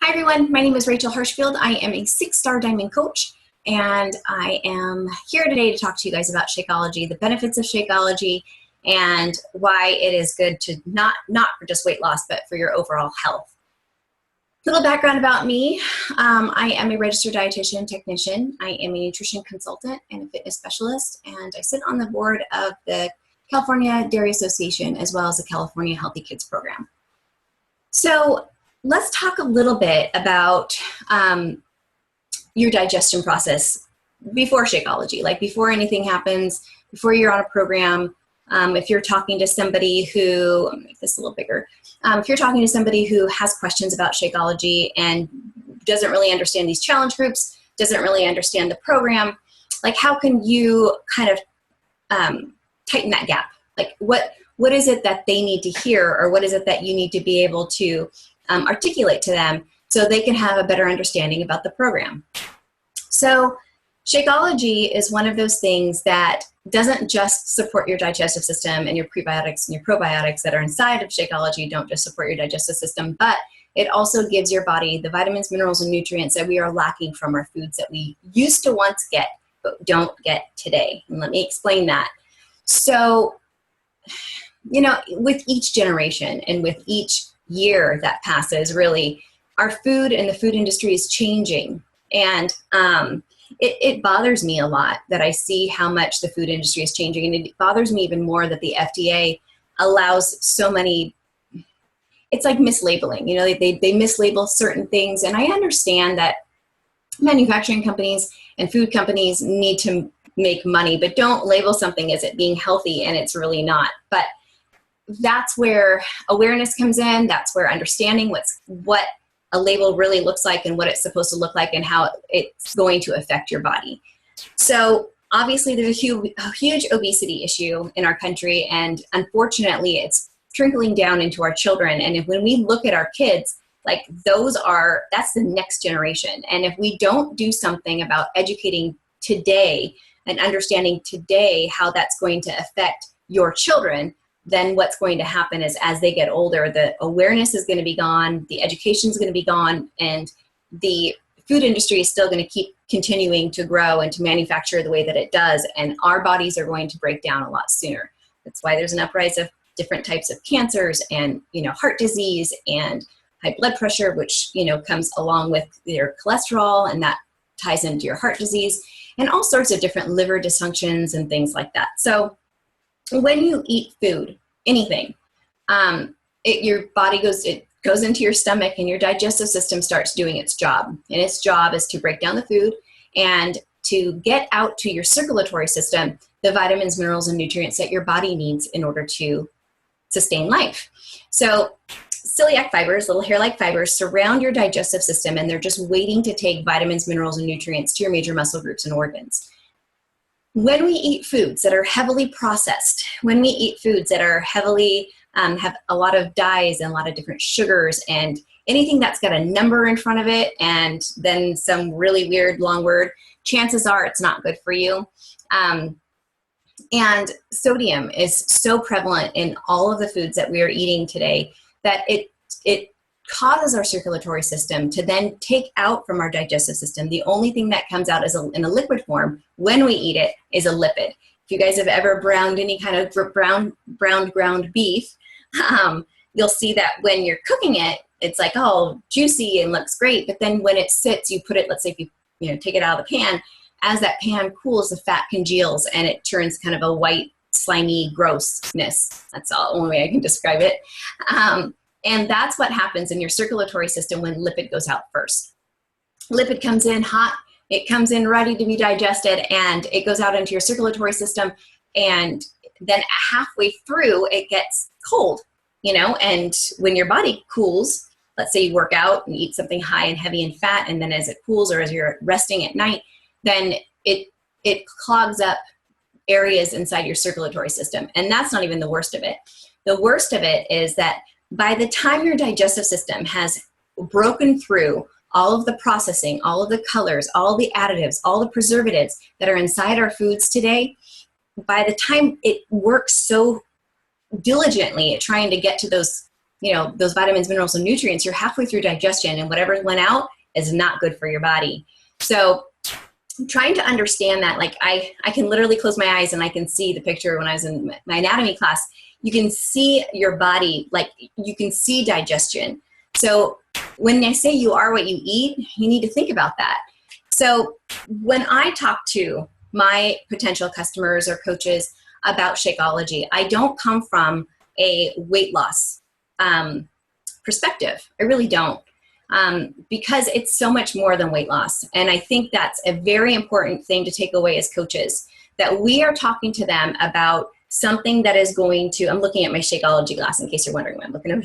Hi everyone, my name is Rachel Hirschfield. I am a 6-star diamond coach, and I am here today to talk to you guys about Shakeology, the benefits of Shakeology, and why it is good to not for just weight loss, but for your overall health. Little background about me. I am a registered dietitian technician. I am a nutrition consultant and a fitness specialist, and I sit on the board of the California Dairy Association as well as the California Healthy Kids program. So let's talk a little bit about your digestion process before Shakeology, like before anything happens, before you're on a program. If you're talking to somebody who, I'll make this a little bigger, if you're talking to somebody who has questions about Shakeology and doesn't really understand these challenge groups, doesn't really understand the program, like how can you kind of tighten that gap? Like what is it that they need to hear, or what is it that you need to be able to articulate to them so they can have a better understanding about the program? So Shakeology is one of those things that doesn't just support your digestive system, and your prebiotics and your probiotics that are inside of Shakeology don't just support your digestive system, but it also gives your body the vitamins, minerals, and nutrients that we are lacking from our foods that we used to once get but don't get today. And let me explain that. So, you know, with each generation and with each year that passes, really, our food and the food industry is changing. And it bothers me a lot that I see how much the food industry is changing. And it bothers me even more that the FDA allows so many, it's like mislabeling. You know, they mislabel certain things. And I understand that manufacturing companies and food companies need to make money, but don't label something as it being healthy and it's really not. But that's where awareness comes in. That's where understanding what a label really looks like and what it's supposed to look like and how it's going to affect your body. So obviously there's a huge obesity issue in our country, and unfortunately it's trickling down into our children. And when we look at our kids, like that's the next generation. And if we don't do something about educating today and understanding today how that's going to affect your children, then what's going to happen is as they get older, the awareness is going to be gone, the education is going to be gone, and the food industry is still going to keep continuing to grow and to manufacture the way that it does, and our bodies are going to break down a lot sooner. That's why there's an uprise of different types of cancers and, you know, heart disease and high blood pressure, which, you know, comes along with your cholesterol, and that ties into your heart disease, and all sorts of different liver dysfunctions and things like that. So when you eat food, anything, your body goes into your stomach, and your digestive system starts doing its job. And its job is to break down the food and to get out to your circulatory system the vitamins, minerals, and nutrients that your body needs in order to sustain life. So celiac fibers, little hair-like fibers, surround your digestive system, and they're just waiting to take vitamins, minerals, and nutrients to your major muscle groups and organs. When we eat foods that are heavily processed, when we eat foods that are heavily, have a lot of dyes and a lot of different sugars, and anything that's got a number in front of it and then some really weird long word, chances are it's not good for you. And sodium is so prevalent in all of the foods that we are eating today that it causes our circulatory system to then take out from our digestive system. The only thing that comes out in a liquid form when we eat it is a lipid. If you guys have ever browned any kind of browned ground beef, you'll see that when you're cooking it, it's like, oh, juicy and looks great. But then when it sits, you put it, let's say if you take it out of the pan, as that pan cools, the fat congeals and it turns kind of a white, slimy grossness. That's the only way I can describe it. And that's what happens in your circulatory system when lipid goes out first. Lipid comes in hot, it comes in ready to be digested, and it goes out into your circulatory system, and then halfway through it gets cold, you know, and when your body cools, let's say you work out and eat something high and heavy in fat, and then as it cools or as you're resting at night, then it clogs up areas inside your circulatory system. And that's not even the worst of it. The worst of it is that by the time your digestive system has broken through all of the processing, all of the colors, all the additives, all the preservatives that are inside our foods today, by the time it works so diligently at trying to get to those those vitamins, minerals, and nutrients, you're halfway through digestion, and whatever went out is not good for your body. So trying to understand that, like I can literally close my eyes and I can see the picture when I was in my anatomy class. You can see your body, like you can see digestion. So when I say you are what you eat, you need to think about that. So when I talk to my potential customers or coaches about Shakeology, I don't come from a weight loss perspective. I really don't. Because it's so much more than weight loss. And I think that's a very important thing to take away as coaches, that we are talking to them about something that is going to, I'm looking at my Shakeology glass in case you're wondering why I'm looking over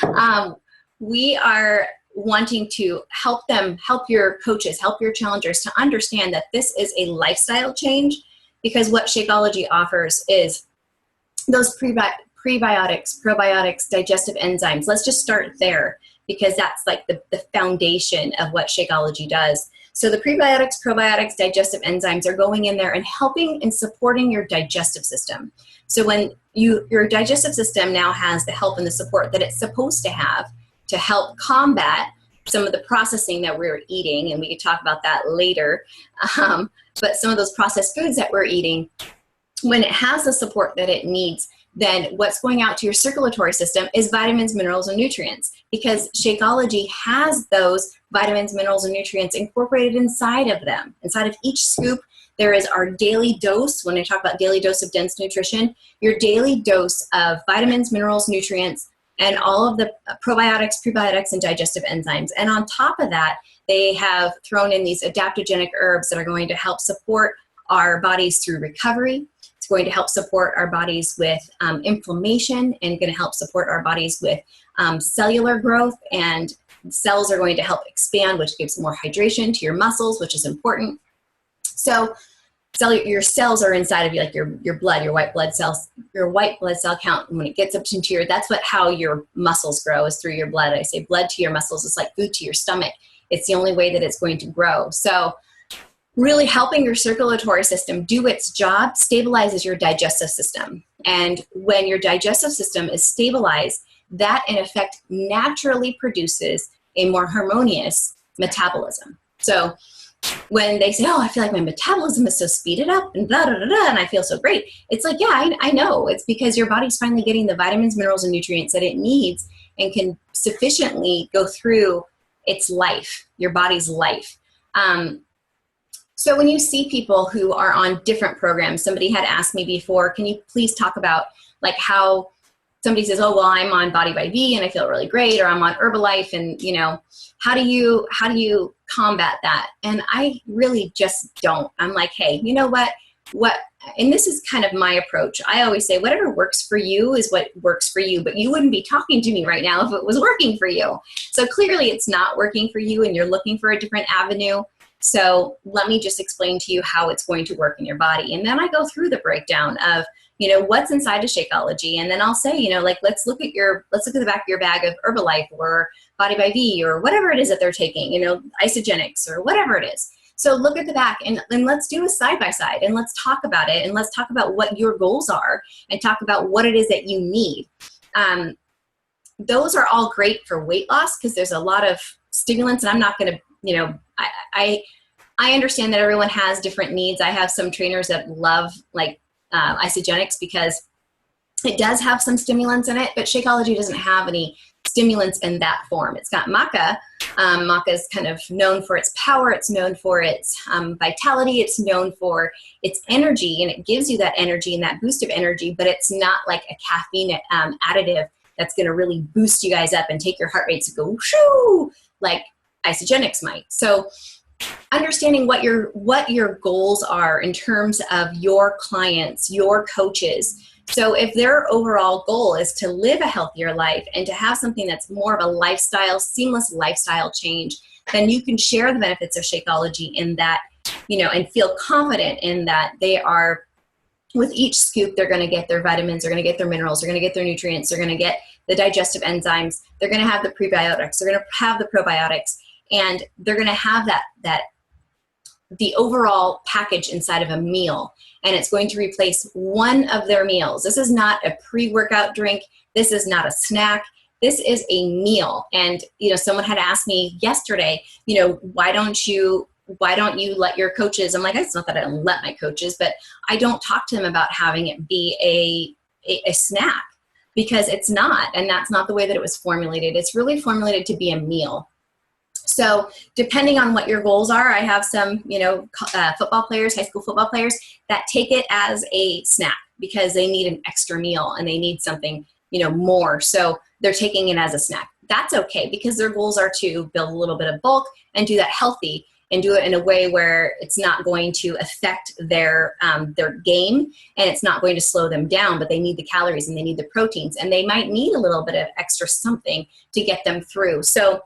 there. We are wanting to help your coaches, help your challengers to understand that this is a lifestyle change, because what Shakeology offers is those prebiotics, probiotics, digestive enzymes. Let's just start there, because that's like the foundation of what Shakeology does. So the prebiotics, probiotics, digestive enzymes are going in there and helping and supporting your digestive system. So when your digestive system now has the help and the support that it's supposed to have to help combat some of the processing that we're eating, and we could talk about that later, but some of those processed foods that we're eating, when it has the support that it needs, then what's going out to your circulatory system is vitamins, minerals, and nutrients, because Shakeology has those vitamins, minerals, and nutrients incorporated inside of them. Inside of each scoop, there is our daily dose. When I talk about daily dose of dense nutrition, your daily dose of vitamins, minerals, nutrients, and all of the probiotics, prebiotics, and digestive enzymes. And on top of that, they have thrown in these adaptogenic herbs that are going to help support our bodies through recovery. It's going to help support our bodies with inflammation, and going to help support our bodies with cellular growth, and cells are going to help expand, which gives more hydration to your muscles, which is important. So your cells are inside of you, like your blood, your white blood cells, your white blood cell count. When it gets up into that's how your muscles grow, is through your blood. I say blood to your muscles is like food to your stomach. It's the only way that it's going to grow. So really helping your circulatory system do its job stabilizes your digestive system. And when your digestive system is stabilized, that in effect naturally produces a more harmonious metabolism. So when they say, oh, I feel like my metabolism is so speeded up and blah, blah, blah, blah, and I feel so great. It's like, yeah, I know. It's because your body's finally getting the vitamins, minerals, and nutrients that it needs and can sufficiently go through its life, your body's life. So when you see people who are on different programs, somebody had asked me before, can you please talk about like how somebody says, oh, well, I'm on Body by V and I feel really great, or I'm on Herbalife, and how do you combat that? And I really just don't. I'm like, hey, you know what, and this is kind of my approach. I always say whatever works for you is what works for you, but you wouldn't be talking to me right now if it was working for you. So clearly it's not working for you and you're looking for a different avenue. So let me just explain to you how it's going to work in your body. And then I go through the breakdown of, what's inside of Shakeology. And then I'll say, let's look at the back of your bag of Herbalife or Body by V or whatever it is that they're taking, isogenics or whatever it is. So look at the back and let's do a side-by-side and let's talk about it, and let's talk about what your goals are and talk about what it is that you need. Those are all great for weight loss because there's a lot of stimulants, and I'm not going to, I understand that everyone has different needs. I have some trainers that love isogenics because it does have some stimulants in it, but Shakeology doesn't have any stimulants in that form. It's got maca. Maca is kind of known for its power. It's known for its vitality. It's known for its energy, and it gives you that energy and that boost of energy, but it's not like a caffeine additive that's going to really boost you guys up and take your heart rate to go shoo, like isogenics might. So understanding what your goals are in terms of your clients, your coaches. So if their overall goal is to live a healthier life and to have something that's more of a lifestyle, seamless lifestyle change, then you can share the benefits of Shakeology in that, and feel confident in that they are, with each scoop, they're going to get their vitamins, they're going to get their minerals, they're going to get their nutrients, they're going to get the digestive enzymes, they're going to have the prebiotics, they're going to have the probiotics, and they're going to have that the overall package inside of a meal, and it's going to replace one of their meals. This is not a pre-workout drink. This is not a snack. This is a meal. And, someone had asked me yesterday, why don't you let your coaches, I'm like, it's not that I don't let my coaches, but I don't talk to them about having it be a snack, because it's not, and that's not the way that it was formulated. It's really formulated to be a meal. So depending on what your goals are, I have some, football players, high school football players, that take it as a snack because they need an extra meal and they need something, more. So they're taking it as a snack. That's okay, because their goals are to build a little bit of bulk and do that healthy and do it in a way where it's not going to affect their game, and it's not going to slow them down, but they need the calories and they need the proteins, and they might need a little bit of extra something to get them through. So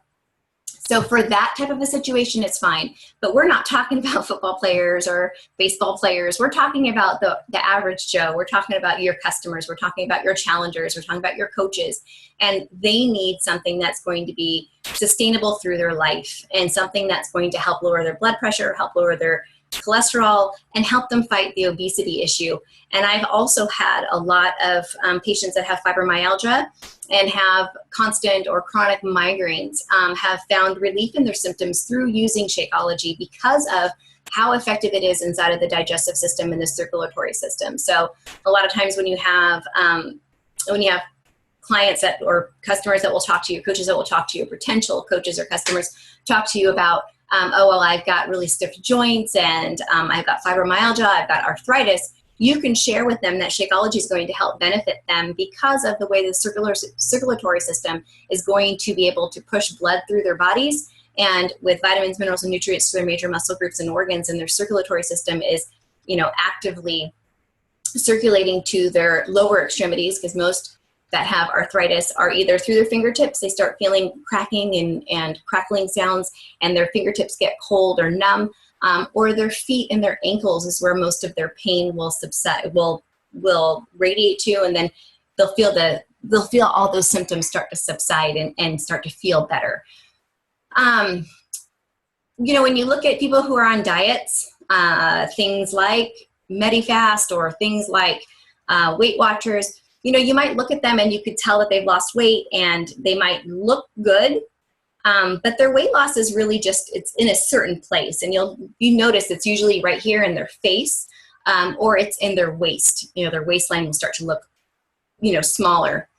for that type of a situation, it's fine. But we're not talking about football players or baseball players. We're talking about the average Joe. We're talking about your customers. We're talking about your challengers. We're talking about your coaches. And they need something that's going to be sustainable through their life, and something that's going to help lower their blood pressure, help lower their cholesterol, and help them fight the obesity issue. And I've also had a lot of patients that have fibromyalgia and have constant or chronic migraines, have found relief in their symptoms through using Shakeology because of how effective it is inside of the digestive system and the circulatory system. So a lot of times when you have clients or customers that will talk to you, coaches that will talk to you, potential coaches or customers talk to you about, I've got really stiff joints, and I've got fibromyalgia, I've got arthritis. You can share with them that Shakeology is going to help benefit them because of the way the circulatory system is going to be able to push blood through their bodies, and with vitamins, minerals, and nutrients to their major muscle groups and organs, and their circulatory system is, actively circulating to their lower extremities, because most that have arthritis are either through their fingertips, they start feeling cracking and crackling sounds, and their fingertips get cold or numb, or their feet and their ankles is where most of their pain will subside, will radiate to, and then they'll feel all those symptoms start to subside and start to feel better. When you look at people who are on diets, things like Medifast or things like Weight Watchers, you might look at them and you could tell that they've lost weight and they might look good, but their weight loss is really it's in a certain place, and you notice it's usually right here in their face, or it's in their waist. Their waistline will start to look, smaller.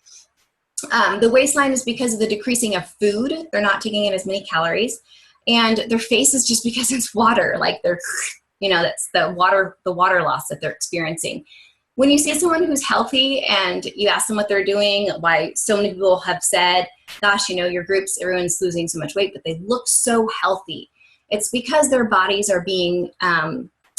The waistline is because of the decreasing of food. They're not taking in as many calories, and their face is just because it's water, like that's the water loss that they're experiencing. When you see someone who's healthy and you ask them what they're doing, why so many people have said, gosh, your groups, everyone's losing so much weight, but they look so healthy. It's because their bodies are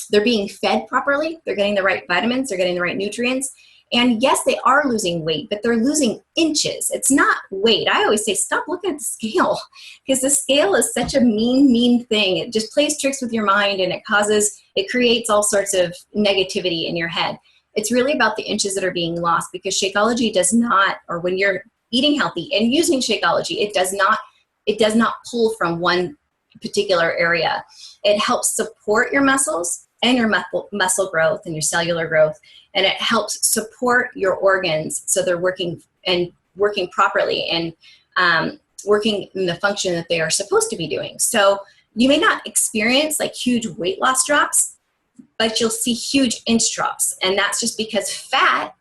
they're being fed properly. They're getting the right vitamins. They're getting the right nutrients. And yes, they are losing weight, but they're losing inches. It's not weight. I always say, stop looking at the scale, because the scale is such a mean thing. It just plays tricks with your mind, and it creates all sorts of negativity in your head. It's really about the inches that are being lost, because Shakeology does not, or when you're eating healthy and using Shakeology, it does not pull from one particular area. It helps support your muscles and your muscle growth and your cellular growth, and it helps support your organs so they're working properly and working in the function that they are supposed to be doing. So you may not experience like huge weight loss drops, but you'll see huge inch drops. And that's just because fat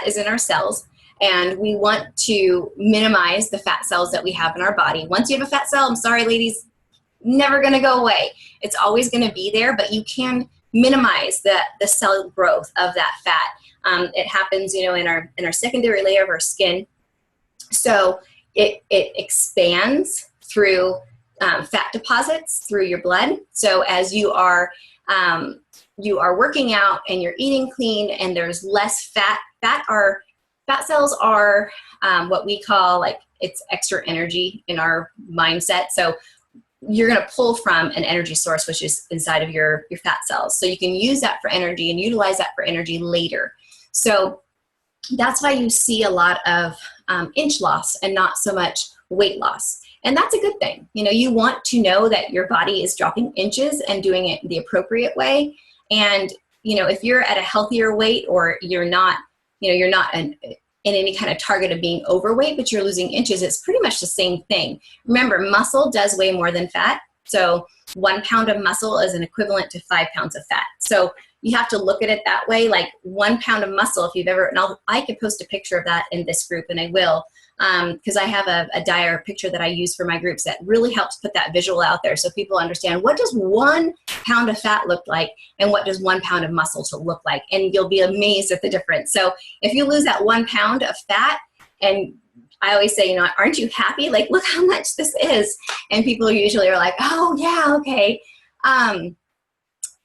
is in our cells, and we want to minimize the fat cells that we have in our body. Once you have a fat cell, I'm sorry, ladies, never going to go away. It's always going to be there, but you can minimize the cell growth of that fat. It happens, in our secondary layer of our skin. So it expands through fat deposits through your blood. So as you are working out and you're eating clean and there's less fat, fat cells are what we call, like, it's extra energy in our mindset. So you're going to pull from an energy source, which is inside of your fat cells. So you can use that for energy and utilize that for energy later. So that's why you see a lot of inch loss and not so much weight loss. And that's a good thing. You know, you want to know that your body is dropping inches and doing it the appropriate way. And, you know, if you're at a healthier weight, or you're not, you know, you're not in any kind of target of being overweight, but you're losing inches, it's pretty much the same thing. Remember, muscle does weigh more than fat. So 1 pound of muscle is an equivalent to 5 pounds of fat. So you have to look at it that way, like 1 pound of muscle, if you've ever, and I could post a picture of that in this group, and I will, because I have a dire picture that I use for my groups that really helps put that visual out there so people understand, what does 1 pound of fat look like and what does 1 pound of muscle to look like, and you'll be amazed at the difference. So if you lose that 1 pound of fat, and I always say, you know, aren't you happy? Like, look how much this is. And people usually are like, oh yeah, okay.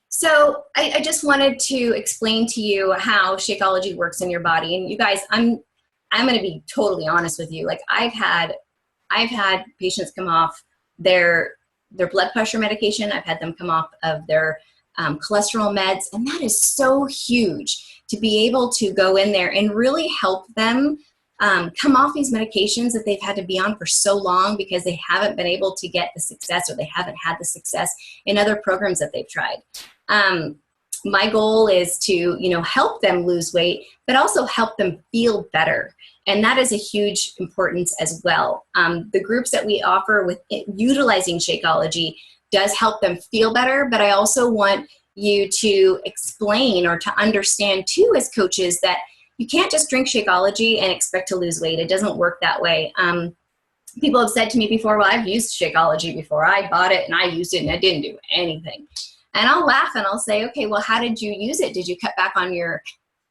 So I just wanted to explain to you how Shakeology works in your body. And you guys, I'm going to be totally honest with you. Like, I've had patients come off their blood pressure medication. I've had them come off of their cholesterol meds. And that is so huge to be able to go in there and really help them come off these medications that they've had to be on for so long because they haven't been able to get the success, or they haven't had the success in other programs that they've tried. My goal is to, you know, help them lose weight, but also help them feel better. And that is a huge importance as well. The groups that we offer with utilizing Shakeology does help them feel better, but I also want you to explain or to understand too, as coaches, that you can't just drink Shakeology and expect to lose weight. It doesn't work that way. People have said to me before, well, I've used Shakeology before. I bought it and I used it and it didn't do anything. And I'll laugh and I'll say, okay, well, how did you use it? Did you cut back on your,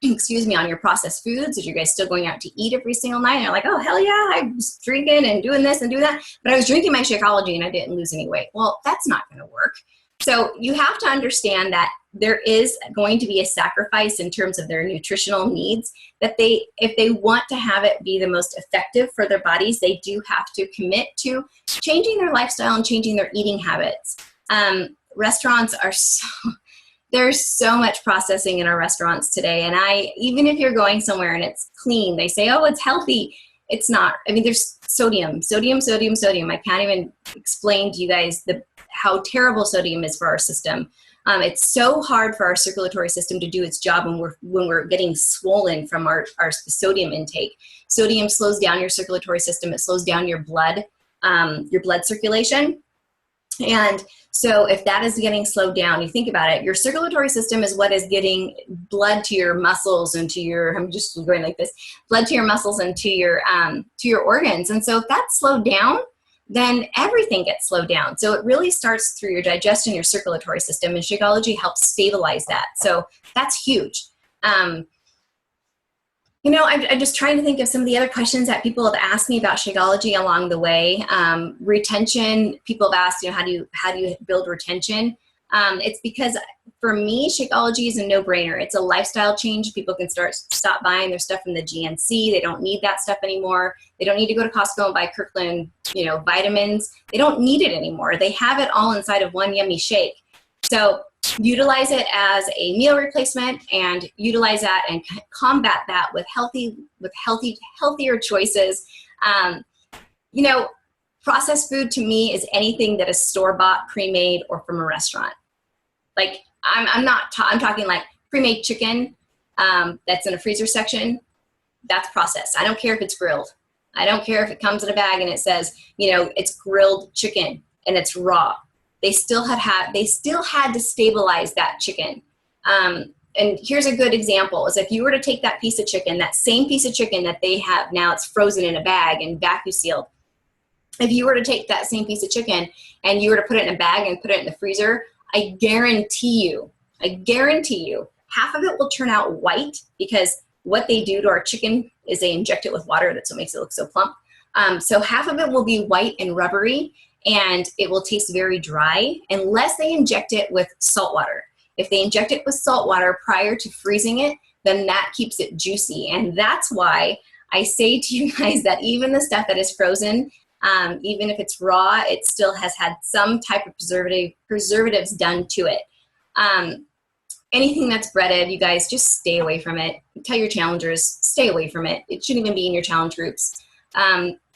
on your processed foods? Did you guys still going out to eat every single night? And you're like, oh, hell yeah, I was drinking and doing this and doing that. But I was drinking my Shakeology and I didn't lose any weight. Well, that's not going to work. So you have to understand that there is going to be a sacrifice in terms of their nutritional needs, that if they want to have it be the most effective for their bodies, they do have to commit to changing their lifestyle and changing their eating habits. Restaurants are there's so much processing in our restaurants today. And even if you're going somewhere and it's clean, they say, oh, it's healthy. It's not. I mean, there's sodium. I can't even explain to you guys how terrible sodium is for our system. It's so hard for our circulatory system to do its job when we're getting swollen from our sodium intake. Sodium slows down your circulatory system. It slows down your blood circulation. And so if that is getting slowed down, you think about it, your circulatory system is what is getting blood to your muscles and to your, I'm just going like this, blood to your muscles and to your organs. And so if that's slowed down, then everything gets slowed down. So it really starts through your digestion, your circulatory system, and Shakeology helps stabilize that. So that's huge. You know, I'm just trying to think of some of the other questions that people have asked me about Shakeology along the way. Retention, people have asked, you know, how do you build retention? It's because for me, Shakeology is a no-brainer. It's a lifestyle change. People can stop buying their stuff from the GNC. They don't need that stuff anymore. They don't need to go to Costco and buy Kirkland, you know, vitamins. They don't need it anymore. They have it all inside of one yummy shake. So utilize it as a meal replacement, and utilize that and combat that with healthier choices. You know, processed food to me is anything that is store-bought, pre-made, or from a restaurant. Like I'm talking like pre-made chicken that's in a freezer section. That's processed. I don't care if it's grilled. I don't care if it comes in a bag and it says, you know, it's grilled chicken and it's raw. They still had to stabilize that chicken. And here's a good example is if you were to take that piece of chicken, that same piece of chicken that they have now, it's frozen in a bag and vacuum sealed. If you were to take that same piece of chicken and you were to put it in a bag and put it in the freezer, I guarantee you, half of it will turn out white, because what they do to our chicken is they inject it with water. That's what makes it look so plump. So half of it will be white and rubbery, and it will taste very dry unless they inject it with salt water. If they inject it with salt water prior to freezing it, then that keeps it juicy. And that's why I say to you guys that even the stuff that is frozen, even if it's raw, it still has had some type of preservatives done to it. Anything that's breaded, you guys just stay away from it. Tell your challengers, stay away from it. It shouldn't even be in your challenge groups.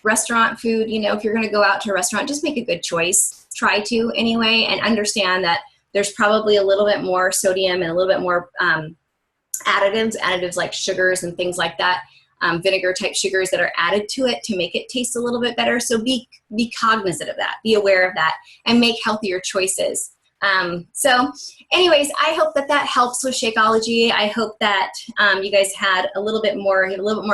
restaurant food, you know, if you're going to go out to a restaurant, just make a good choice. Try to anyway, and understand that there's probably a little bit more sodium and a little bit more additives like sugars and things like that, vinegar type sugars that are added to it to make it taste a little bit better. So be cognizant of that, be aware of that, and make healthier choices. So anyways, I hope that helps with Shakeology. I hope that you guys had a little bit more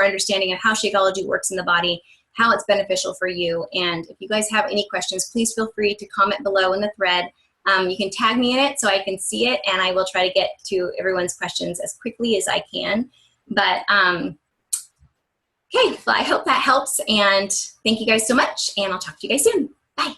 understanding of how Shakeology works in the body, how it's beneficial for you. And if you guys have any questions, please feel free to comment below in the thread. You can tag me in it so I can see it, and I will try to get to everyone's questions as quickly as I can. But okay, well, I hope that helps, and thank you guys so much, and I'll talk to you guys soon. Bye.